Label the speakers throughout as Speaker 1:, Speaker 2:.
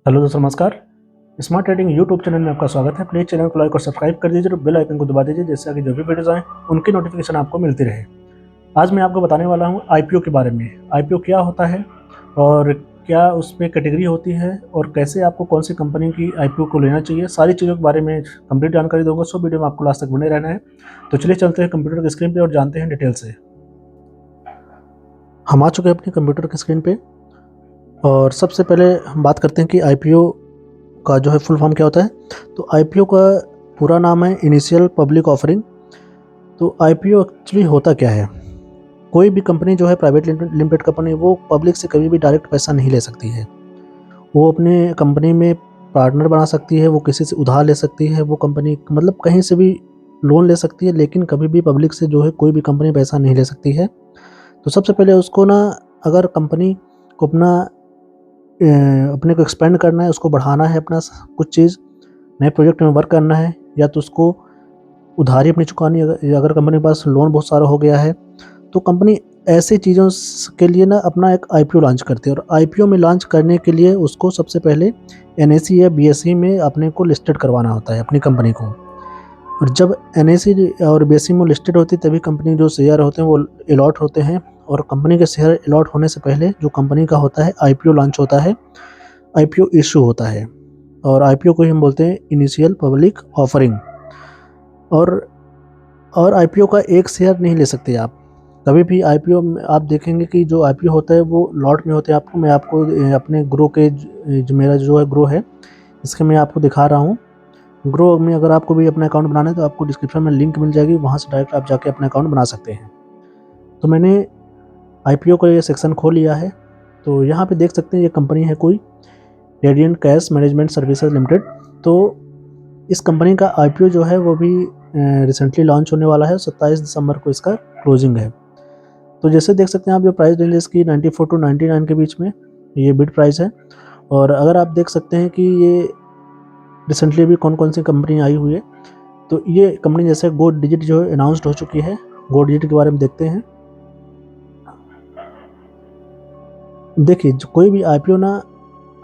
Speaker 1: Hello दोस्तों, नमस्कार। Smart trading YouTube channel में आपका स्वागत है। प्लीज़ चैनल को लाइक और सब्सक्राइब कर दीजिए और बेल आइकन को दबा दीजिए, जिससे आगे जो भी वीडियोस आएँ उनकी नोटिफिकेशन आपको मिलती रहे। आज मैं आपको बताने वाला हूँ आईपीओ के बारे में। आईपीओ क्या होता है और क्या उसमें कैटेगरी होती है और कैसे आपको कौन सी कंपनी की आईपीओ को लेना चाहिए, सारी चीज़ों के बारे में कंप्लीट जानकारी दूंगा। सो वीडियो में आपको लास्ट तक बने रहना है। तो चलिए चलते हैं कंप्यूटर की स्क्रीन पर और जानते हैं डिटेल से। हम आ चुके हैं अपने कंप्यूटर की स्क्रीन पे और सबसे पहले हम बात करते हैं कि आईपीओ का जो है फुल फॉर्म क्या होता है। तो आईपीओ का पूरा नाम है इनिशियल पब्लिक ऑफरिंग। तो आईपीओ एक्चुअली होता क्या है? कोई भी कंपनी जो है प्राइवेट लिमिटेड कंपनी, वो पब्लिक से कभी भी डायरेक्ट पैसा नहीं ले सकती है। वो अपने कंपनी में पार्टनर बना सकती है, वो किसी से उधार ले सकती है, वो कंपनी मतलब कहीं से भी लोन ले सकती है, लेकिन कभी भी पब्लिक से जो है कोई भी कंपनी पैसा नहीं ले सकती है। तो सबसे पहले उसको ना, अगर कंपनी को अपने को एक्सपेंड करना है, उसको बढ़ाना है, अपना कुछ चीज़ नए प्रोजेक्ट में वर्क करना है, या तो उसको उधारी अपनी चुकानी है। अगर कंपनी के पास लोन बहुत सारा हो गया है तो कंपनी ऐसी चीज़ों के लिए ना अपना एक आईपीओ लॉन्च करती है। और आईपीओ में लॉन्च करने के लिए उसको सबसे पहले एनएसई या बीएसई में अपने को लिस्टेड करवाना होता है अपनी कंपनी को। और जब एनएसई और बीएसई में लिस्टेड होती है तभी कंपनी जो शेयर होते हैं वो अलॉट होते हैं। और कंपनी के शेयर अलॉट होने से पहले जो कंपनी का होता है आईपीओ लॉन्च होता है, आईपीओ इशू होता है। और आईपीओ को ही हम बोलते हैं इनिशियल पब्लिक ऑफरिंग। और आईपीओ का एक शेयर नहीं ले सकते आप कभी भी। आईपीओ में आप देखेंगे कि जो आईपीओ होता है वो लॉट में होते हैं। मैं आपको अपने ग्रो के जो मेरा जो है ग्रो है, इसके मैं आपको दिखा रहा हूँ। ग्रो में अगर आपको भी अपना अकाउंट बनाना है तो आपको डिस्क्रिप्शन में लिंक मिल जाएगी, वहाँ से डायरेक्ट आप जाके अपना अकाउंट बना सकते हैं। तो मैंने आईपीओ का ये सेक्शन खोल लिया है। तो यहाँ पे देख सकते हैं ये कंपनी है कोई radiant cash management services limited. तो इस कंपनी का आईपीओ जो है वो भी रिसेंटली लॉन्च होने वाला है। 27 दिसंबर को इसका क्लोजिंग है। तो जैसे देख सकते हैं आप, जो प्राइस रेंज है इसकी 94 टू 99 के बीच में ये बिड प्राइस है। और अगर आप देख सकते हैं कि ये रिसेंटली भी कौन कौन सी कंपनी आई हुई है, तो ये कंपनी जैसे गो डिजिट जो है अनाउंसड हो चुकी है। गो डिजिट के बारे में देखते हैं। देखिए कोई भी आईपीओ ना,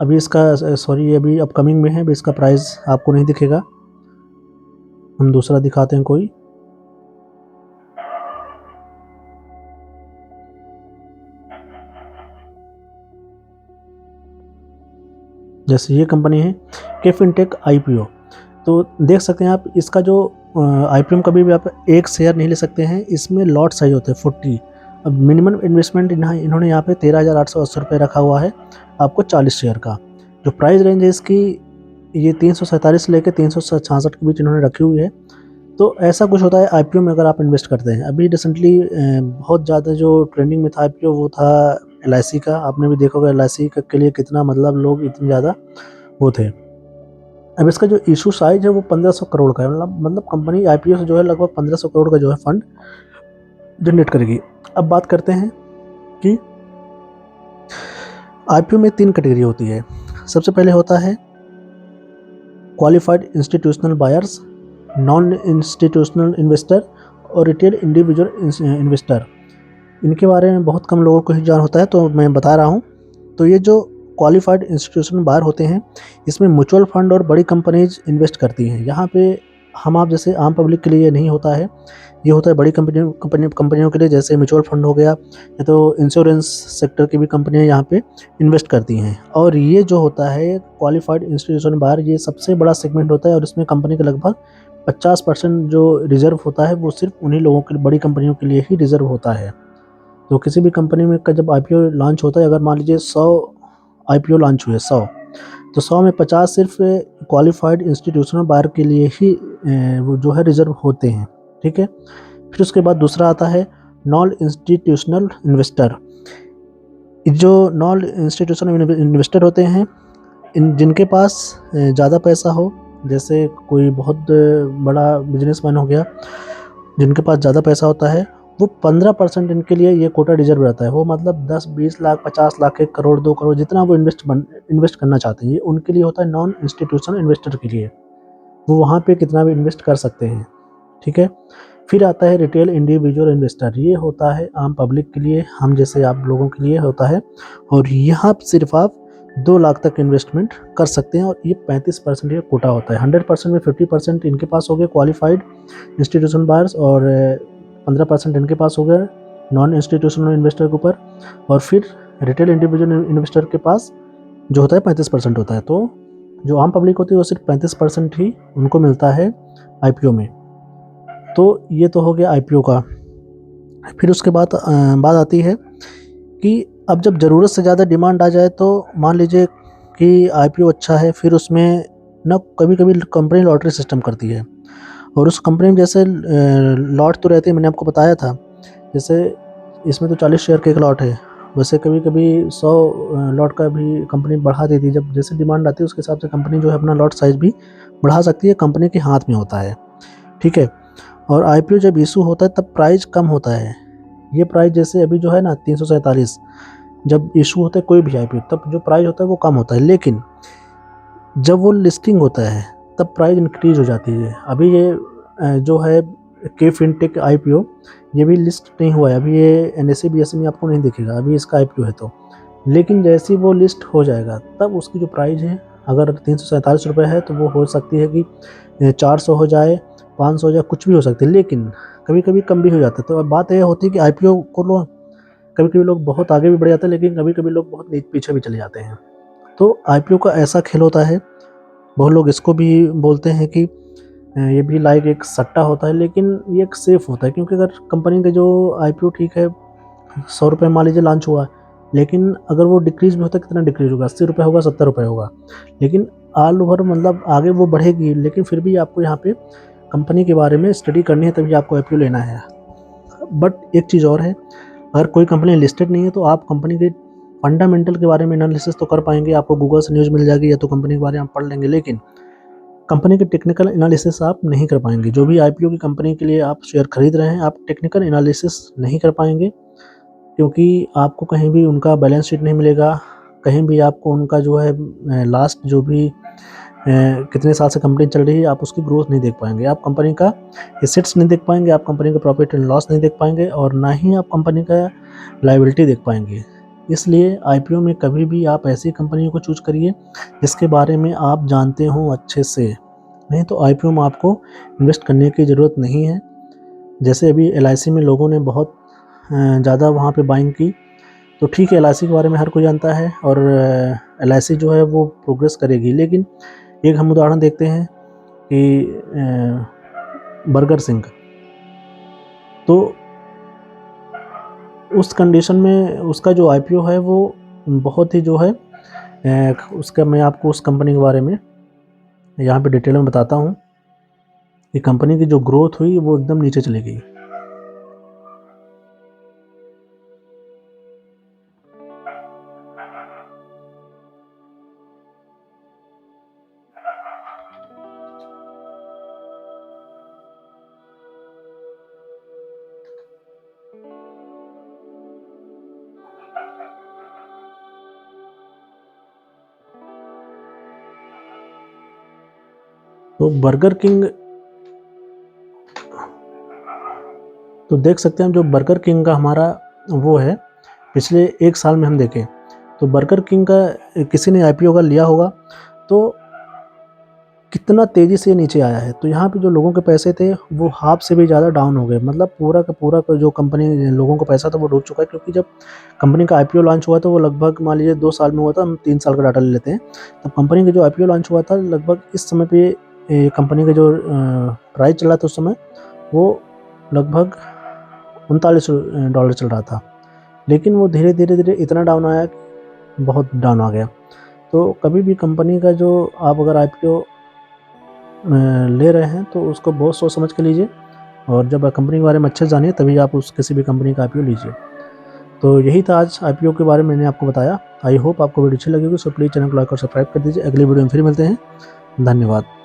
Speaker 1: अभी इसका सॉरी अभी अपकमिंग में है, अभी इसका प्राइस आपको नहीं दिखेगा। हम दूसरा दिखाते हैं कोई। जैसे ये कंपनी है के फिनटेक आईपीओ। तो देख सकते हैं आप, इसका जो आईपीओ में कभी भी आप एक शेयर नहीं ले सकते हैं। इसमें लॉट साइज होते हैं 40। अब मिनिमम इन्वेस्टमेंट इन्होंने यहाँ पे 13,880 रुपये रखा हुआ है आपको 40 शेयर का। जो प्राइस रेंज है इसकी ये 347 से लेकर 366 के बीच इन्होंने रखी हुई है। तो ऐसा कुछ होता है आईपीओ में अगर आप इन्वेस्ट करते हैं। अभी रिसेंटली बहुत ज़्यादा जो ट्रेंडिंग में था आईपीओ वो था एलआईसी का। आपने भी देखा होगा एलआईसी के लिए कितना मतलब लोग इतने ज़्यादा वो थे। अब इसका जो इशू साइज है वो 1500 करोड़ का है। मतलब कंपनी आईपीओ से जो है लगभग 1500 करोड़ का जो है फंड जनरेट करेगी। अब बात करते हैं कि आईपीओ में 3 कैटेगरी होती है। सबसे पहले होता है qualified institutional buyers, non institutional investor और रिटेल इंडिविजुअल इन्वेस्टर। इनके बारे में बहुत कम लोगों को ही जान होता है, तो मैं बता रहा हूँ। तो ये जो क्वालिफाइड इंस्टीट्यूशनल बायर होते हैं, इसमें म्यूचुअल फंड और बड़ी कंपनीज इन्वेस्ट करती हैं। यहाँ पे हम आप जैसे आम पब्लिक के लिए नहीं होता है, ये होता है बड़ी कंपनियों के लिए, जैसे म्यूचुअल फंड हो गया, या तो इंश्योरेंस सेक्टर की भी कंपनियाँ यहाँ पे इन्वेस्ट करती हैं। और ये जो होता है क्वालिफाइड इंस्टीट्यूशनल बायर, ये सबसे बड़ा सेगमेंट होता है। और इसमें कंपनी का लगभग 50% जो रिजर्व होता है वो सिर्फ उन्हीं लोगों के, बड़ी कंपनियों के लिए ही रिजर्व होता है। तो किसी भी कंपनी में का जब आईपीओ लॉन्च होता है, अगर मान लीजिए 100 आईपीओ लॉन्च हुए 100, तो 100 में 50 सिर्फ क्वालिफाइड इंस्टीट्यूशनल बायर के लिए ही वो जो है रिजर्व होते हैं। ठीक है। फिर उसके बाद दूसरा आता है नॉन इंस्टीट्यूशनल इन्वेस्टर। जो नॉन इंस्टीट्यूशनल इन्वेस्टर होते हैं, जिनके पास ज़्यादा पैसा हो, जैसे कोई बहुत बड़ा बिजनेसमैन हो गया जिनके पास ज़्यादा पैसा होता है, वो 15% इनके लिए ये कोटा रिजर्व रहता है। वो मतलब 10-20 लाख 50 लाख 1 करोड़ 2 करोड़ जितना वो इन्वेस्ट करना चाहते हैं, ये उनके लिए होता है नॉन इंस्टीट्यूशनल इन्वेस्टर के लिए। वो वहाँ पे कितना भी इन्वेस्ट कर सकते हैं। ठीक है। फिर आता है रिटेल इंडिविजुअल इन्वेस्टर। ये होता है आम पब्लिक के लिए, हम जैसे आप लोगों के लिए होता है। और यहाँ सिर्फ आप 2 लाख तक इन्वेस्टमेंट कर सकते हैं, और ये 35% ये कोटा होता है। 100% में 50% इनके पास हो गए क्वालिफाइड इंस्टीट्यूशनल बायर्स, और 15% इनके पास हो गया नॉन इंस्टीट्यूशनल इन्वेस्टर के ऊपर, और फिर रिटेल इंडिविजुअल इन्वेस्टर के पास जो होता है 35% होता है। तो जो आम पब्लिक होती है वो सिर्फ 35% ही उनको मिलता है IPO में। तो ये तो हो गया IPO का। फिर उसके बाद बात आती है कि अब जब ज़रूरत से ज़्यादा डिमांड आ जाए, तो मान लीजिए कि IPO अच्छा है, फिर उसमें ना कभी-कभी कंपनी लॉटरी सिस्टम करती है, और उस कंपनी में जैसे लॉट तो रहते हैं, मैंने आपको बताया था, जैसे इसमें तो 40 शेयर का एक लॉट है, वैसे कभी-कभी 100 लॉट का भी कंपनी बढ़ा देती है। जब जैसे डिमांड आती है उसके हिसाब से कंपनी जो है अपना लॉट साइज़ भी बढ़ा सकती है, कंपनी के हाथ में होता है, ठीक है। और IPO जब इशू होता है तब प्राइस कम होता है। ये प्राइस जैसे अभी जो है ना 347, जब इशू होता है कोई भी IPO तब जो प्राइस होता है वो कम होता है, लेकिन जब वो लिस्टिंग होता है तब प्राइस इंक्रीज हो जाती है। अभी ये जो है के फिनटेक IPO, ये भी लिस्ट नहीं हुआ है अभी, ये NSE BSE में आपको नहीं दिखेगा अभी इसका IPO है तो, लेकिन जैसे ही वो लिस्ट हो जाएगा तब उसकी जो प्राइस है, अगर 347 रुपये है तो वो हो सकती है कि 400 हो जाए, 500 हो जाए, कुछ भी हो सकती है, लेकिन कभी कभी कम भी हो जाता है। तो अब बात यह होती है कि IPO को लो, कभी कभी लोग बहुत आगे भी बढ़ जाते हैं, लेकिन कभी कभी लोग बहुत पीछे भी चले जाते हैं। तो IPO का ऐसा खेल होता है, बहुत लोग इसको भी बोलते हैं कि ये भी लाइक एक सट्टा होता है, लेकिन ये एक सेफ होता है, क्योंकि अगर कंपनी का जो IPO ठीक है 100 रुपये मान लीजिए लॉन्च हुआ, लेकिन अगर वो डिक्रीज भी होता है, कितना डिक्रीज होगा, 80 रुपये होगा, 70 रुपये होगा, लेकिन ऑल ओवर मतलब आगे वो बढ़ेगी, लेकिन फिर भी आपको यहाँ पे कंपनी के बारे में स्टडी करनी है, तभी आपको IPO लेना है। बट एक चीज़ और है, अगर कोई कंपनी लिस्टेड नहीं है तो आप कंपनी के फंडामेंटल के बारे में एनालिसिस तो कर पाएंगे, आपको गूगल से न्यूज़ मिल जाएगी या तो कंपनी के बारे में आप पढ़ लेंगे, लेकिन कंपनी के टेक्निकल एनालिसिस आप नहीं कर पाएंगे। जो भी IPO की कंपनी के लिए आप शेयर खरीद रहे हैं, आप टेक्निकल एनालिसिस नहीं कर पाएंगे, क्योंकि आपको कहीं भी उनका बैलेंस शीट नहीं मिलेगा, कहीं भी आपको उनका जो है लास्ट जो भी कितने साल से कंपनी चल रही है आप उसकी ग्रोथ नहीं देख पाएंगे, आप कंपनी का एसेट्स नहीं देख पाएंगे, आप कंपनी का प्रॉफिट एंड लॉस नहीं देख पाएंगे, और ना ही आप कंपनी का लायबिलिटी देख पाएंगे। इसलिए IPO में कभी भी आप ऐसी कंपनियों को चूज करिए जिसके बारे में आप जानते हो अच्छे से, नहीं तो IPO में आपको इन्वेस्ट करने की ज़रूरत नहीं है। जैसे अभी LIC में लोगों ने बहुत ज़्यादा वहाँ पे बाइंग की, तो ठीक है LIC के बारे में हर कोई जानता है, और LIC जो है वो प्रोग्रेस करेगी, लेकिन एक हम उदाहरण देखते हैं कि बर्गर सिंह, तो उस कंडीशन में उसका जो IPO है वो बहुत ही जो है उसका मैं आपको उस कंपनी के बारे में यहाँ पे डिटेल में बताता हूँ कि कंपनी की जो ग्रोथ हुई वो एकदम नीचे चली गई। तो बर्गर किंग, तो देख सकते हैं जो बर्गर किंग का हमारा वो है, पिछले 1 साल में हम देखें तो बर्गर किंग का किसी ने IPO का लिया होगा तो कितना तेज़ी से नीचे आया है। तो यहाँ पे जो लोगों के पैसे थे वो हाफ से भी ज़्यादा डाउन हो गए, मतलब पूरा का पूरा का जो कंपनी लोगों को पैसा था वो डूब चुका है, क्योंकि जब कंपनी का IPO लॉन्च हुआ तो वो लगभग मान लीजिए 2 साल में हुआ था, हम 3 साल का डाटा ले लेते हैं। तब कंपनी का जो IPO लॉन्च हुआ था लगभग इस समय पे कंपनी का जो प्राइस चल रहा था उस समय वो लगभग $39 चल रहा था, लेकिन वो धीरे धीरे धीरे इतना डाउन आया कि बहुत डाउन आ गया। तो कभी भी कंपनी का जो आप अगर IPO ले रहे हैं तो उसको बहुत सोच समझ के लीजिए, और जब कंपनी के बारे में अच्छे से जानिए तभी आप उस किसी भी कंपनी का IPO लीजिए। तो यही था आज IPO के बारे में मैंने आपको बताया। आई होप आपको वीडियो अच्छी लगी होगी, सो प्लीज़ चैनल को लाइक और सब्सक्राइब कर दीजिए। अगली वीडियो में फिर मिलते हैं। धन्यवाद।